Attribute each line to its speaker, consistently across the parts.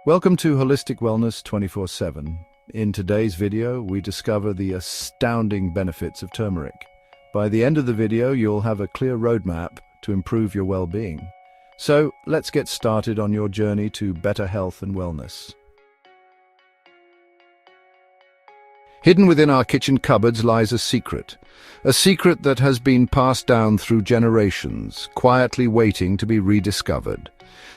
Speaker 1: Welcome to Holistic Wellness 24/7. In today's video, we discover the astounding benefits of turmeric. By the end of the video, you'll have a clear roadmap to improve your well-being. So, let's get started on your journey to better health and wellness. Hidden within our kitchen cupboards lies a secret that has been passed down through generations, quietly waiting to be rediscovered.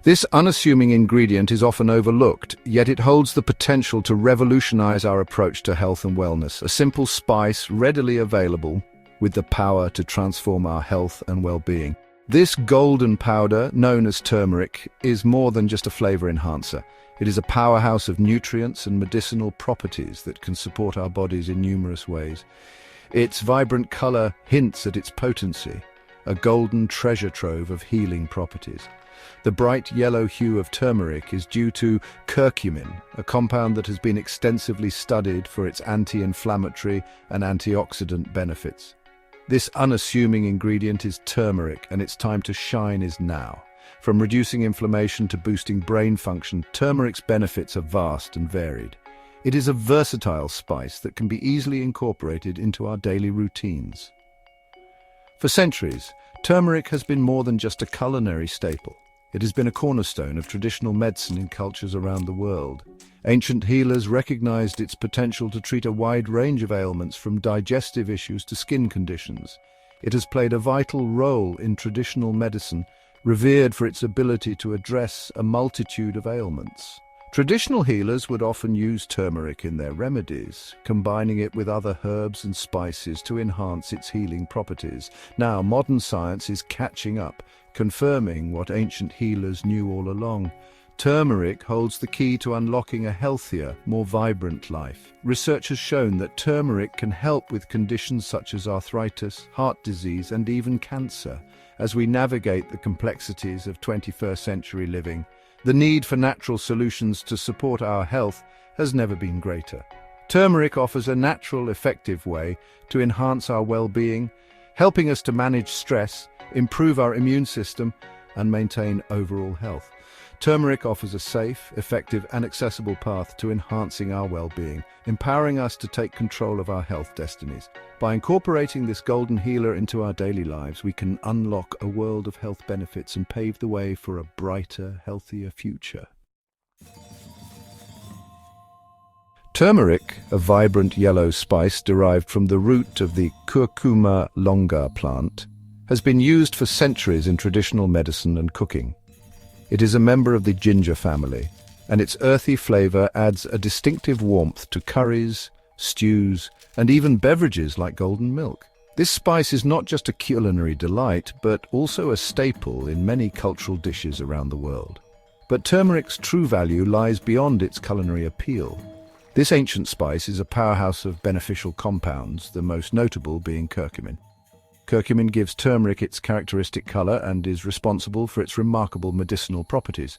Speaker 1: This unassuming ingredient is often overlooked, yet it holds the potential to revolutionize our approach to health and wellness. A simple spice readily available with the power to transform our health and well-being. This golden powder, known as turmeric, is more than just a flavor enhancer. It is a powerhouse of nutrients and medicinal properties that can support our bodies in numerous ways. Its vibrant color hints at its potency, a golden treasure trove of healing properties. The bright yellow hue of turmeric is due to curcumin, a compound that has been extensively studied for its anti-inflammatory and antioxidant benefits. This unassuming ingredient is turmeric, and its time to shine is now. From reducing inflammation to boosting brain function, turmeric's benefits are vast and varied. It is a versatile spice that can be easily incorporated into our daily routines. For centuries, turmeric has been more than just a culinary staple. It has been a cornerstone of traditional medicine in cultures around the world. Ancient healers recognized its potential to treat a wide range of ailments, from digestive issues to skin conditions. It has played a vital role in traditional medicine, revered for its ability to address a multitude of ailments. Traditional healers would often use turmeric in their remedies, combining it with other herbs and spices to enhance its healing properties. Now, modern science is catching up, confirming what ancient healers knew all along. Turmeric holds the key to unlocking a healthier, more vibrant life. Research has shown that turmeric can help with conditions such as arthritis, heart disease, and even cancer. As we navigate the complexities of 21st century living, the need for natural solutions to support our health has never been greater. Turmeric offers a natural, effective way to enhance our well-being, helping us to manage stress, improve our immune system, and maintain overall health. Turmeric offers a safe, effective, and accessible path to enhancing our well-being, empowering us to take control of our health destinies. By incorporating this golden healer into our daily lives, we can unlock a world of health benefits and pave the way for a brighter, healthier future. Turmeric, a vibrant yellow spice derived from the root of the Curcuma longa plant, has been used for centuries in traditional medicine and cooking. It is a member of the ginger family, and its earthy flavor adds a distinctive warmth to curries, stews, and even beverages like golden milk. This spice is not just a culinary delight, but also a staple in many cultural dishes around the world. But turmeric's true value lies beyond its culinary appeal. This ancient spice is a powerhouse of beneficial compounds, the most notable being curcumin. Curcumin gives turmeric its characteristic color and is responsible for its remarkable medicinal properties.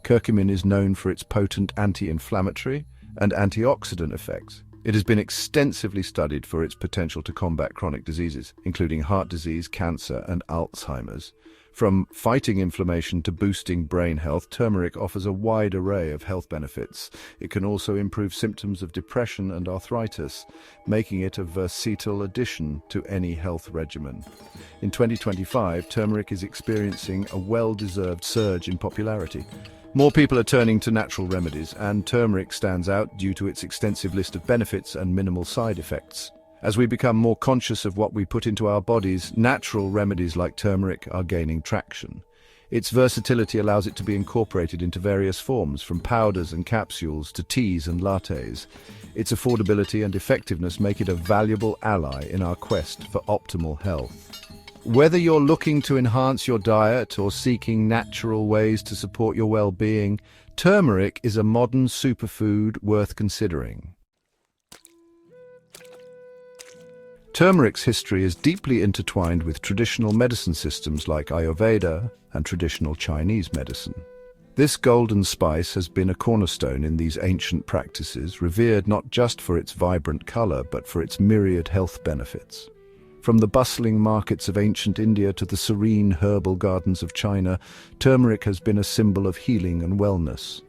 Speaker 1: Curcumin is known for its potent anti-inflammatory and antioxidant effects. It has been extensively studied for its potential to combat chronic diseases, including heart disease, cancer, and Alzheimer's. From fighting inflammation to boosting brain health, turmeric offers a wide array of health benefits. It can also improve symptoms of depression and arthritis, making it a versatile addition to any health regimen. In 2025, turmeric is experiencing a well-deserved surge in popularity. More people are turning to natural remedies, and turmeric stands out due to its extensive list of benefits and minimal side effects. As we become more conscious of what we put into our bodies, natural remedies like turmeric are gaining traction. Its versatility allows it to be incorporated into various forms, from powders and capsules to teas and lattes. Its affordability and effectiveness make it a valuable ally in our quest for optimal health. Whether you're looking to enhance your diet or seeking natural ways to support your well-being, turmeric is a modern superfood worth considering. Turmeric's history is deeply intertwined with traditional medicine systems like Ayurveda and traditional Chinese medicine. This golden spice has been a cornerstone in these ancient practices, revered not just for its vibrant color, but for its myriad health benefits. From the bustling markets of ancient India to the serene herbal gardens of China, turmeric has been a symbol of healing and wellness.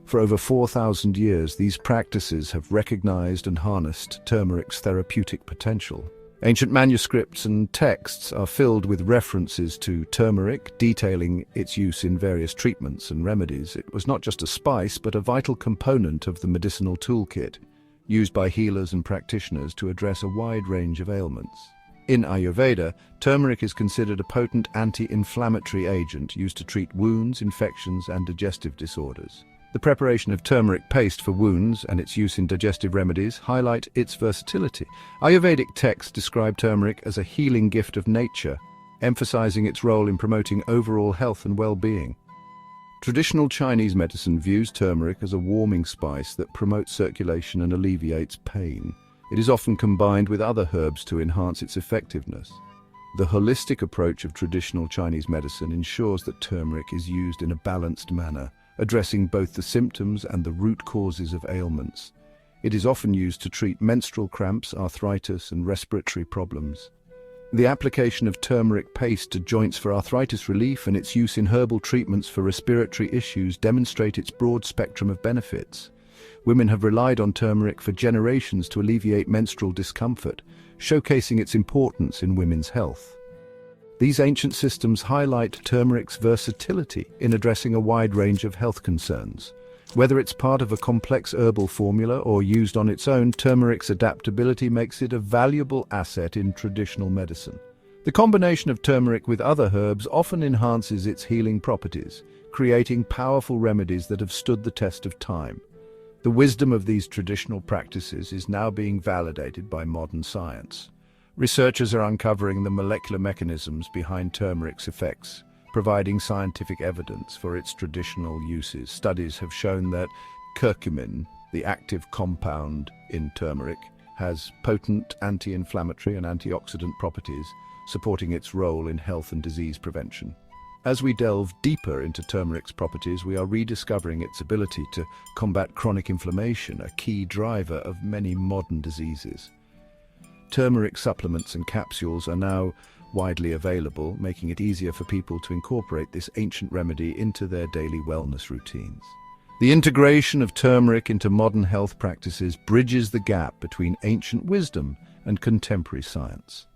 Speaker 1: For over 4,000 years, these practices have recognized and harnessed turmeric's therapeutic potential. Ancient manuscripts and texts are filled with references to turmeric, detailing its use in various treatments and remedies. It was not just a spice, but a vital component of the medicinal toolkit, used by healers and practitioners to address a wide range of ailments. In Ayurveda, turmeric is considered a potent anti-inflammatory agent used to treat wounds, infections, and digestive disorders. The preparation of turmeric paste for wounds and its use in digestive remedies highlight its versatility. Ayurvedic texts describe turmeric as a healing gift of nature, emphasizing its role in promoting overall health and well-being. Traditional Chinese medicine views turmeric as a warming spice that promotes circulation and alleviates pain. It is often combined with other herbs to enhance its effectiveness. The holistic approach of traditional Chinese medicine ensures that turmeric is used in a balanced manner, addressing both the symptoms and the root causes of ailments. It is often used to treat menstrual cramps, arthritis, and respiratory problems. The application of turmeric paste to joints for arthritis relief and its use in herbal treatments for respiratory issues demonstrate its broad spectrum of benefits. Women have relied on turmeric for generations to alleviate menstrual discomfort, showcasing its importance in women's health. These ancient systems highlight turmeric's versatility in addressing a wide range of health concerns. Whether it's part of a complex herbal formula or used on its own, turmeric's adaptability makes it a valuable asset in traditional medicine. The combination of turmeric with other herbs often enhances its healing properties, creating powerful remedies that have stood the test of time. The wisdom of these traditional practices is now being validated by modern science. Researchers are uncovering the molecular mechanisms behind turmeric's effects, providing scientific evidence for its traditional uses. Studies have shown that curcumin, the active compound in turmeric, has potent anti-inflammatory and antioxidant properties, supporting its role in health and disease prevention. As we delve deeper into turmeric's properties, we are rediscovering its ability to combat chronic inflammation, a key driver of many modern diseases. Turmeric supplements and capsules are now widely available, making it easier for people to incorporate this ancient remedy into their daily wellness routines. The integration of turmeric into modern health practices bridges the gap between ancient wisdom and contemporary science.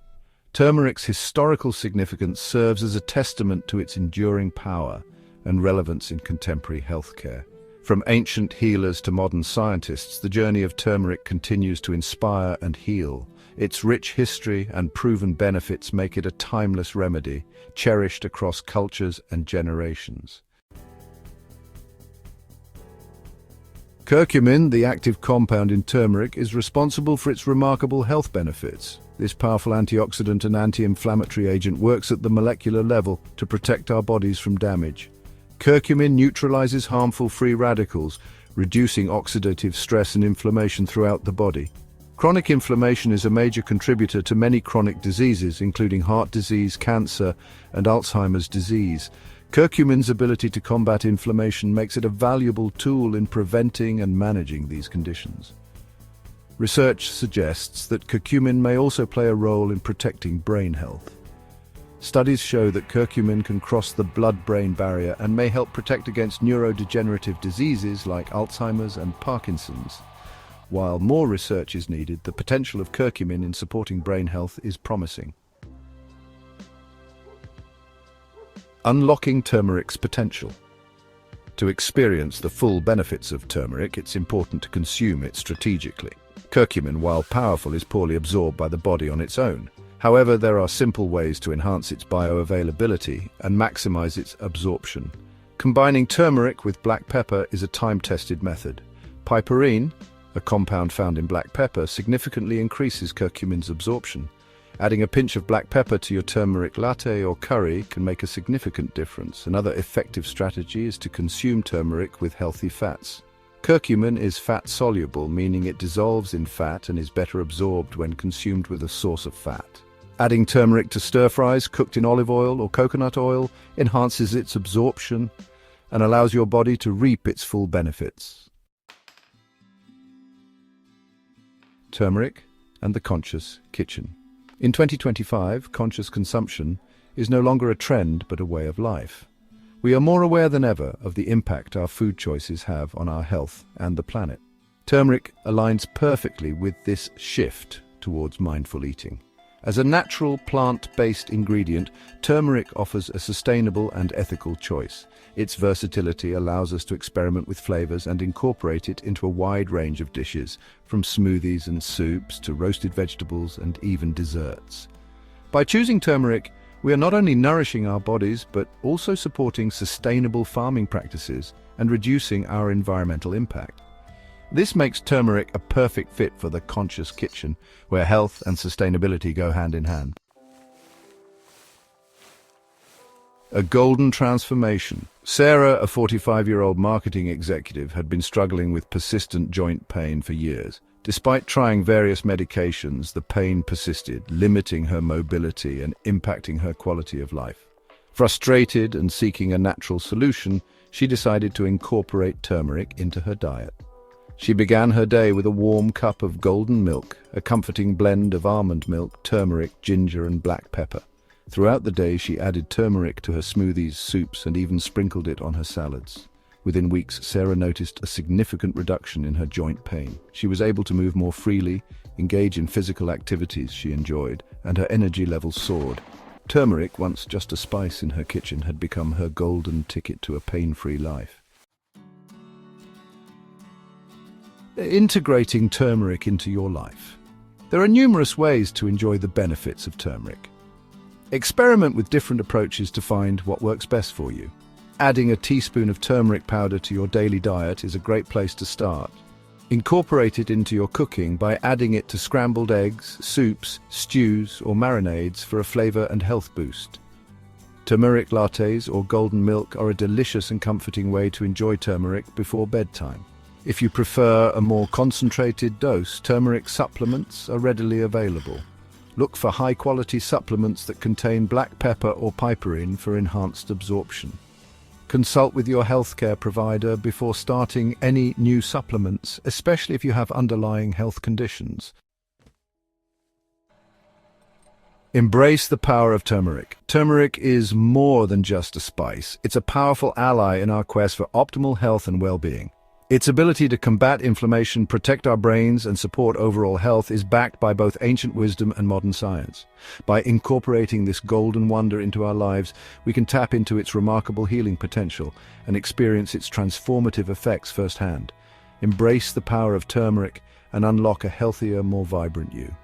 Speaker 1: Turmeric's historical significance serves as a testament to its enduring power and relevance in contemporary healthcare. From ancient healers to modern scientists, the journey of turmeric continues to inspire and heal. Its rich history and proven benefits make it a timeless remedy, cherished across cultures and generations. Curcumin, the active compound in turmeric, is responsible for its remarkable health benefits. This powerful antioxidant and anti-inflammatory agent works at the molecular level to protect our bodies from damage. Curcumin neutralizes harmful free radicals, reducing oxidative stress and inflammation throughout the body. Chronic inflammation is a major contributor to many chronic diseases, including heart disease, cancer, and Alzheimer's disease. Curcumin's ability to combat inflammation makes it a valuable tool in preventing and managing these conditions. Research suggests that curcumin may also play a role in protecting brain health. Studies show that curcumin can cross the blood-brain barrier and may help protect against neurodegenerative diseases like Alzheimer's and Parkinson's. While more research is needed, the potential of curcumin in supporting brain health is promising. Unlocking turmeric's potential. To experience the full benefits of turmeric, it's important to consume it strategically. Curcumin, while powerful, is poorly absorbed by the body on its own. However, there are simple ways to enhance its bioavailability and maximize its absorption. Combining turmeric with black pepper is a time-tested method. Piperine, a compound found in black pepper, significantly increases curcumin's absorption. Adding a pinch of black pepper to your turmeric latte or curry can make a significant difference. Another effective strategy is to consume turmeric with healthy fats. Curcumin is fat-soluble, meaning it dissolves in fat and is better absorbed when consumed with a source of fat. Adding turmeric to stir-fries cooked in olive oil or coconut oil enhances its absorption and allows your body to reap its full benefits. Turmeric and the conscious kitchen. In 2025, conscious consumption is no longer a trend but a way of life. We are more aware than ever of the impact our food choices have on our health and the planet. Turmeric aligns perfectly with this shift towards mindful eating. As a natural plant-based ingredient, turmeric offers a sustainable and ethical choice. Its versatility allows us to experiment with flavors and incorporate it into a wide range of dishes, from smoothies and soups to roasted vegetables and even desserts. By choosing turmeric, we are not only nourishing our bodies, but also supporting sustainable farming practices and reducing our environmental impact. This makes turmeric a perfect fit for the conscious kitchen, where health and sustainability go hand in hand. A golden transformation. Sarah, a 45-year-old marketing executive, had been struggling with persistent joint pain for years. Despite trying various medications, the pain persisted, limiting her mobility and impacting her quality of life. Frustrated and seeking a natural solution, she decided to incorporate turmeric into her diet. She began her day with a warm cup of golden milk, a comforting blend of almond milk, turmeric, ginger, and black pepper. Throughout the day, she added turmeric to her smoothies, soups, and even sprinkled it on her salads. Within weeks, Sarah noticed a significant reduction in her joint pain. She was able to move more freely, engage in physical activities she enjoyed, and her energy levels soared. Turmeric, once just a spice in her kitchen, had become her golden ticket to a pain-free life. Integrating turmeric into your life. There are numerous ways to enjoy the benefits of turmeric. Experiment with different approaches to find what works best for you. Adding a teaspoon of turmeric powder to your daily diet is a great place to start. Incorporate it into your cooking by adding it to scrambled eggs, soups, stews, or marinades for a flavor and health boost. Turmeric lattes or golden milk are a delicious and comforting way to enjoy turmeric before bedtime. If you prefer a more concentrated dose, turmeric supplements are readily available. Look for high-quality supplements that contain black pepper or piperine for enhanced absorption. Consult with your healthcare provider before starting any new supplements, especially if you have underlying health conditions. Embrace the power of turmeric. Turmeric is more than just a spice. It's a powerful ally in our quest for optimal health and well-being. Its ability to combat inflammation, protect our brains, and support overall health is backed by both ancient wisdom and modern science. By incorporating this golden wonder into our lives, we can tap into its remarkable healing potential and experience its transformative effects firsthand. Embrace the power of turmeric and unlock a healthier, more vibrant you.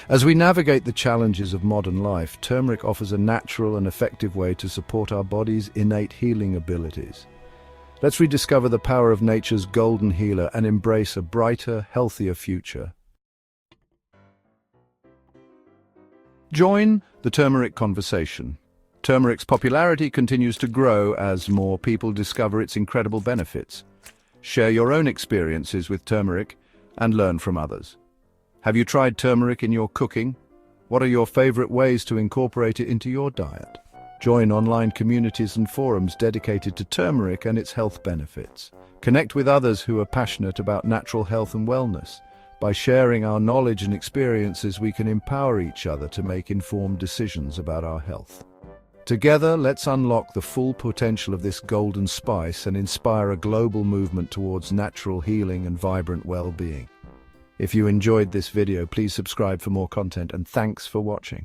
Speaker 1: As we navigate the challenges of modern life, turmeric offers a natural and effective way to support our body's innate healing abilities. Let's rediscover the power of nature's golden healer and embrace a brighter, healthier future. Join the turmeric conversation. Turmeric's popularity continues to grow as more people discover its incredible benefits. Share your own experiences with turmeric and learn from others. Have you tried turmeric in your cooking? What are your favorite ways to incorporate it into your diet? Join online communities and forums dedicated to turmeric and its health benefits. Connect with others who are passionate about natural health and wellness. By sharing our knowledge and experiences, we can empower each other to make informed decisions about our health. Together, let's unlock the full potential of this golden spice and inspire a global movement towards natural healing and vibrant well-being. If you enjoyed this video, please subscribe for more content, and thanks for watching.